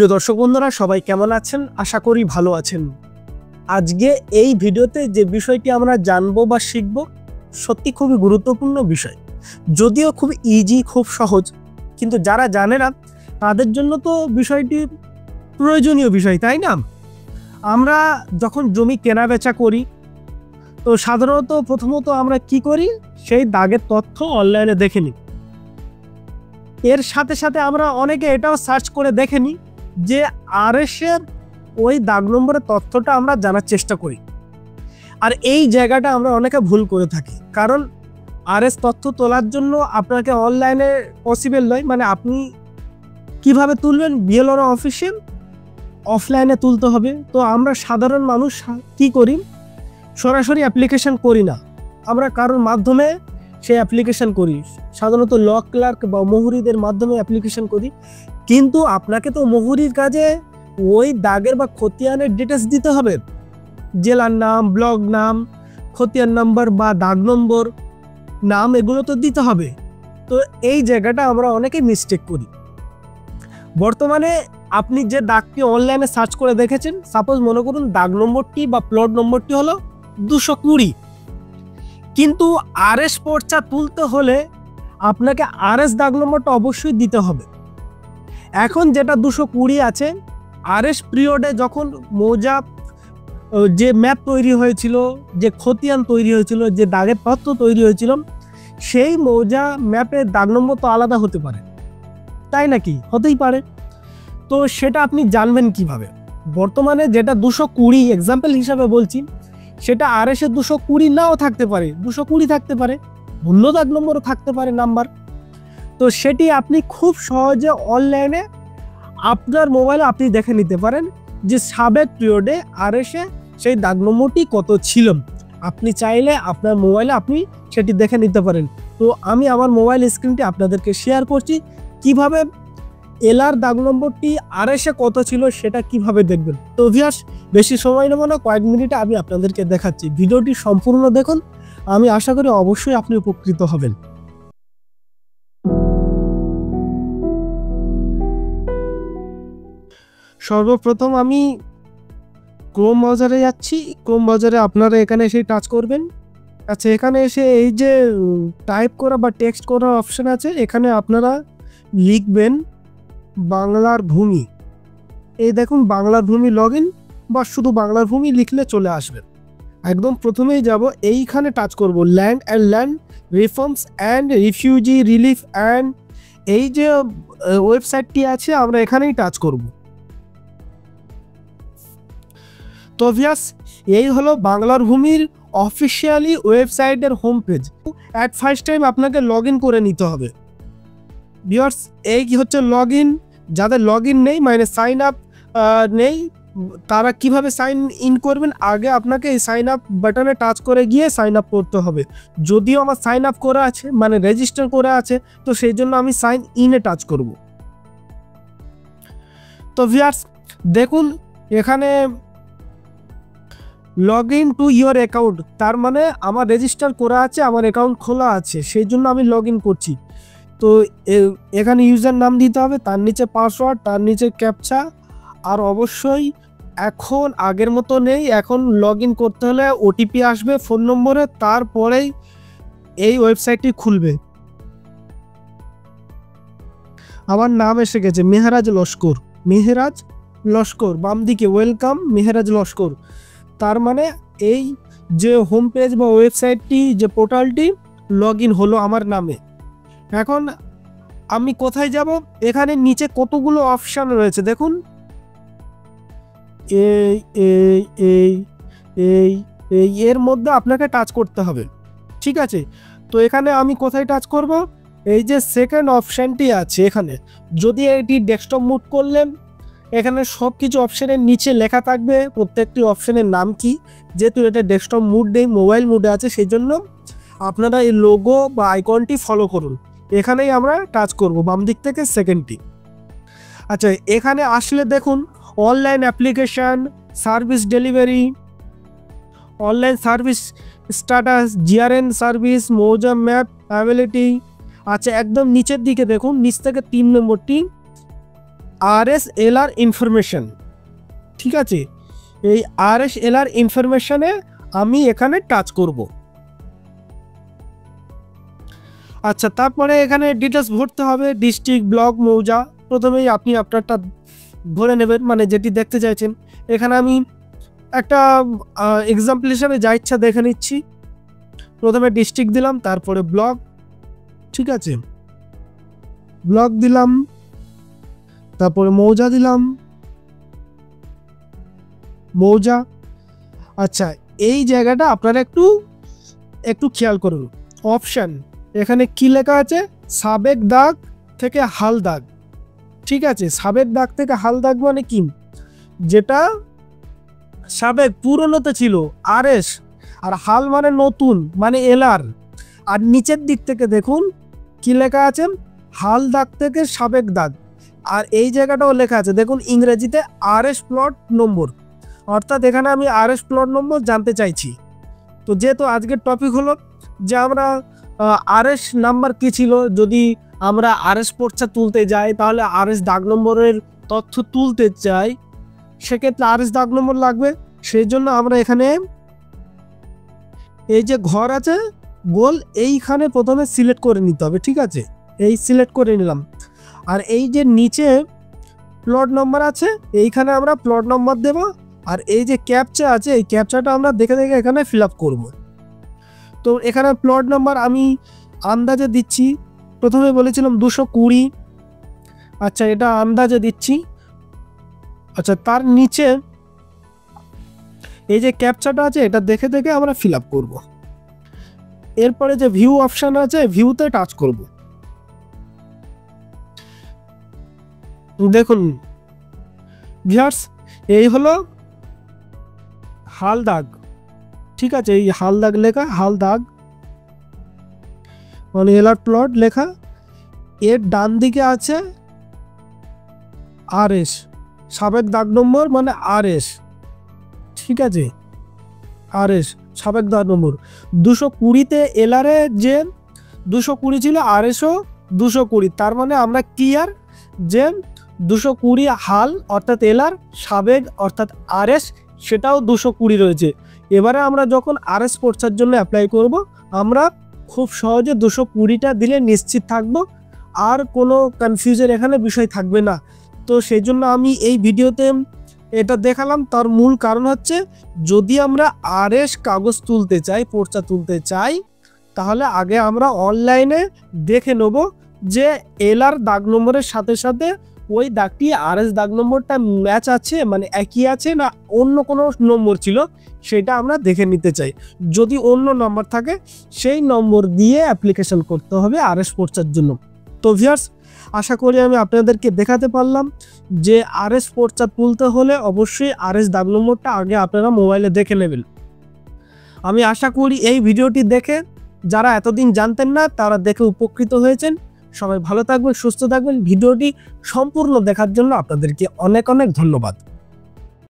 প্রিয় দর্শক বন্ধুরা, সবাই কেমন আছেন? আশা করি ভালো আছেন। আজকে এই ভিডিওতে যে বিষয়টি আমরা জানবো বা শিখব, সত্যি খুবই গুরুত্বপূর্ণ বিষয়। যদিও খুব ইজি, খুব সহজ, কিন্তু যারা জানে না তাদের জন্য তো বিষয়টি প্রয়োজনীয় বিষয়, তাই না? আমরা যখন জমি কেনা বেচা করি, তো সাধারণত প্রথমত আমরা কি করি, সেই দাগের তথ্য অনলাইনে দেখে নিই। এর সাথে সাথে আমরা অনেকে এটাও সার্চ করে দেখে নিই যে আরএস এর ওই দাগ নম্বরের তথ্যটা আমরা জানার চেষ্টা করি। আর এই জায়গাটা আমরা অনেকে ভুল করে থাকি, কারণ আরএস তথ্য তোলার জন্য আপনাকে অনলাইনে পসিবল নয়। মানে আপনি কিভাবে তুলবেন, বিএলআর অফিসে অফলাইনে তুলতে হবে। তো আমরা সাধারণ মানুষ কি করি, সরাসরি অ্যাপ্লিকেশন করি না, আমরা কারোর মাধ্যমে সেই অ্যাপ্লিকেশন করি। সাধারণত ল ক্লার্ক বা মুহুরিদের মাধ্যমে অ্যাপ্লিকেশন করি। কিন্তু আপনাকে তো মুহুরির কাজে ওই দাগের বা খতিয়ানের ডিটেলস দিতে হবে, জেলার নাম, ব্লক নাম, খতিয়ান নাম্বার বা দাগ নম্বর নাম, এগুলো তো দিতে হবে। তো এই জায়গাটা আমরা অনেকে মিস্টেক করি। বর্তমানে আপনি যে দাগটি অনলাইনে সার্চ করে দেখেছেন, সাপোজ মনে করুন দাগ নম্বরটি বা প্লট নম্বরটি হলো 220, কিন্তু আরএস পর্চা তুলতে হলে আপনাকে আরএস দাগ নম্বরটা অবশ্যই দিতে হবে। এখন যেটা 220 আছে, আরএস পিরিয়ডে যখন মৌজা যে ম্যাপ তৈরি হয়েছিল, যে খতিয়ান তৈরি হয়েছিল, যে দাগের তথ্য তৈরি হয়েছিল, সেই মৌজা ম্যাপের দাগ নম্বর তো আলাদা হতে পারে, তাই নাকি? হতেই পারে। তো সেটা আপনি জানবেন কিভাবে? বর্তমানে যেটা 220 এক্সাম্পল হিসাবে বলছি, সেটা আরএস এর 220 নাও থাকতে পারে, 220 থাকতে পারে, ভুল দাগ নম্বরও থাকতে পারে নাম্বার। তো সেটি আপনি খুব সহজে অনলাইনে আপনার মোবাইলে আপনি দেখে নিতে পারেন যে সাবেক পিরিয়ডে আরএস এ সেই দাগ নম্বরটি কত ছিল। আপনি চাইলে আপনার মোবাইলে আপনি সেটি দেখে নিতে পারেন। তো আমি আমার মোবাইল স্ক্রিনটি আপনাদেরকে শেয়ার করছি কিভাবে এলআর দাগ নম্বরটি আরএস এ কত ছিল সেটা কিভাবে দেখবেন। তো ভিউয়ার্স, বেশি সময় নেব না, কয়েক মিনিটে আমি আপনাদেরকে দেখাচ্ছি। ভিডিওটি সম্পূর্ণ দেখুন, আমি আশা করি অবশ্যই আপনি উপকৃত হবেন। সর্বপ্রথম আমি ক্রোম ব্রাউজারে যাচ্ছি। ক্রোম ব্রাউজারে আপনারা এখানে এসে টাচ করবেন। আচ্ছা, এখানে এসে এই যে টাইপ করা বা টেক্সট করার অপশন আছে, এখানে আপনারা লিখবেন বাংলার ভূমি। এই দেখুন বাংলার ভূমি লগ ইন, বা শুধু বাংলার ভূমি লিখলে চলে আসবে। একদম প্রথমেই যাব, এইখানে টাচ করব land and land reforms and refugee relief and, এই যে ওয়েবসাইটটি আছে আমরা এখানেই টাচ করব। তো ভিউয়ার্স, এই হলো বাংলার ভূমির অফিসিয়ালি ওয়েবসাইটের home page. At first time আপনাকে লগ ইন করে নিতে হবে। ভিউয়ার্স, এই হচ্ছে লগ ইন। যাদের লগ ইন নেই, মানে সাইন আপ নেই, তারা কিভাবে সাইন ইন করবেন? আগে আপনাকে এই সাইন আপ বাটনে টাচ করে গিয়ে সাইন আপ করতে হবে। যদিও আমার সাইন আপ করা আছে, মানে রেজিস্টার করা আছে, তো সেই জন্য আমি সাইন ইনে টাচ করব। তো ভিউয়ার্স দেখুন, এখানে log in to your account, তার মানে আমার রেজিস্টার করা আছে, আমার অ্যাকাউন্ট খোলা আছে, সেই জন্য আমি লগ ইন করছি। তো এখানে ইউজার নাম দিতে হবে, তার নিচে পাসওয়ার্ড, তার নিচে ক্যাপচা। আর অবশ্যই এখন আগের মতো নেই, এখন লগ ইন করতে হলে ওটিপি আসবে ফোন নম্বরে, তারপরেই এই ওয়েবসাইটটি খুলবে। আমার নাম এসে গেছে মেহরাজ লস্কর। মেহরাজ লস্কর, বাম দিকে ওয়েলকাম মেহরাজ লস্কর। তার মানে এই যে হোম পেজ বা ওয়েবসাইটটি, যে পোর্টালটি লগ ইন হলো আমার নামে। এখন আমি কোথায় যাব? এখানে নিচে কতগুলো অপশান রয়েছে দেখুন, এই এই এই এই এই এর মধ্যে আপনাকে টাচ করতে হবে, ঠিক আছে? তো এখানে আমি কোথায় টাচ করব? এই যে সেকেন্ড অপশানটি আছে এখানে, যদি এটি ডেস্কটপ মুড করলেন, এখানে সব কিছু অপশানের নিচে লেখা থাকবে প্রত্যেকটি অপশানের নাম কি। যেহেতু এটা ডেস্কটপ মুড নেই, মোবাইল মুডে আছে, সেই জন্য আপনারা এই লোগো বা আইকনটি ফলো করুন। এখানেই আমরা টাচ করব, বাম দিক থেকে সেকেন্ডটি। আচ্ছা, এখানে আসলে দেখুন online application, service delivery, online service status, GRN service, মৌজা ম্যাপ অ্যাভেলেবিলিটি। আচ্ছা, একদম নিচের দিকে দেখুন, নিচ থেকে 3 নম্বরটি RSLR ইনফরমেশন, ঠিক আছে। এই RSLR ইনফরমেশনে আমি এখানে টাচ করব। আচ্ছা, তারপরে এখানে ডিটেলস ভরতে হবে, ডিস্ট্রিক্ট, ব্লক, মৌজা। প্রথমেই আপনি আপনারটা ভরে নেবেন, মানে যেটি দেখতে চাইছেন। এখানে আমি একটা এক্সাম্পল হিসাবে যা ইচ্ছা দেখে নিচ্ছি। প্রথমে ডিস্ট্রিক্ট দিলাম, তারপরে ব্লক, ঠিক আছে, ব্লক দিলাম, তারপরে মৌজা দিলাম, মৌজা। আচ্ছা, এই জায়গাটা আপনারা একটু খেয়াল করুন। অপশান এখানে কি লেখা আছে? সাবেক দাগ থেকে হাল দাগ, ঠিক আছে। সাবেক দাগ থেকে হাল দাগ মানে কি? যেটা সাবেক পুরনোতে ছিল RS, আর হাল মানে নতুন, মানে LR। আর নিচের দিক থেকে দেখুন কি লেখা আছে? হাল দাগ থেকে সাবেক দাগ। আর এই জায়গাটাও লেখা আছে দেখুন ইংরেজিতে RS প্লট নম্বর, অর্থাৎ এখানে আমি RS প্লট নম্বর জানতে চাইছি। তো যেহেতু আজকের টপিক হলো যে আমরা RS নাম্বার কী ছিল, যদি আমরা RS পর্চা তুলতে যাই, তাহলে RS দাগ নম্বরের তথ্য তুলতে চাই, সেক্ষেত্রে RS দাগ নম্বর লাগবে। সেই জন্য আমরা এখানে এই যে ঘর আছে গোল, এইখানে প্রথমে সিলেক্ট করে নিতে হবে, ঠিক আছে। এই সিলেক্ট করে নিলাম। আর এই যে নিচে প্লট নম্বর আছে, এইখানে আমরা প্লট নম্বর দেব। আর এই যে ক্যাপচা আছে, এই ক্যাপচাটা আমরা দেখে দেখে এখানে ফিল আপ করবো। তো এখানে প্লট নাম্বার আমি আন্দাজে দিচ্ছি। প্রথমে বলেছিলাম 220। আচ্ছা, এটা আন্দাজে দিচ্ছি। আচ্ছা, তার নিচে এই যে ক্যাপচাটা আছে, এটা দেখে দেখে আমরা ফিল আপ করবো। এরপরে যে ভিউ অপশান আছে, ভিউতে টাচ করব। দেখুন ভিউয়ার্স, এই হলো হাল দাগ, ঠিক আছে। এই হাল দাগ লেখা, হাল দাগ মানে LR প্লট লেখা। এর ডান দিকে আছে RS, সাবেক দাগ নম্বর মানে RS, ঠিক আছে। RS সাবেক দাগ নম্বর 220তে LR এ যে 220 ছিল, RSও 220। তার মানে আমরা ক্লিয়ার যে 220 হাল অর্থাৎ LR, সাবেক অর্থাৎ RS সেটাও 220 রয়েছে। এবারে আমরা যখন RS পর্চার জন্য অ্যাপ্লাই করব, আমরা খুব সহজে 220টা দিলে নিশ্চিত থাকব, আর কোনো কনফিউজের এখানে বিষয় থাকবে না। তো সেই জন্য আমি এই ভিডিওতে এটা দেখালাম। তার মূল কারণ হচ্ছে, যদি আমরা RS কাগজ তুলতে চাই, পর্চা তুলতে চাই, তাহলে আগে আমরা অনলাইনে দেখে নেব যে LR দাগ নম্বরের সাথে সাথে ওই দাগটি RS দাগ নম্বরটা ম্যাচ আছে, মানে একই আছে না অন্য কোনো নম্বর ছিল, সেটা আমরা দেখে নিতে চাই। যদি অন্য নম্বর থাকে, সেই নম্বর দিয়ে অ্যাপ্লিকেশন করতে হবে RS পর্চার জন্য। তো ভিউয়ার্স, আশা করি আমি আপনাদেরকে দেখাতে পারলাম যে RS পর্চা তুলতে হলে অবশ্যই RS দাগ নম্বরটা আগে আপনারা মোবাইলে দেখে নেবেন। আমি আশা করি এই ভিডিওটি দেখে যারা এতদিন জানতেন না, তারা দেখে উপকৃত হয়েছেন। সবাই ভালো থাকবেন, সুস্থ থাকবেন। ভিডিওটি সম্পূর্ণ দেখার জন্য আপনাদেরকে অনেক অনেক ধন্যবাদ।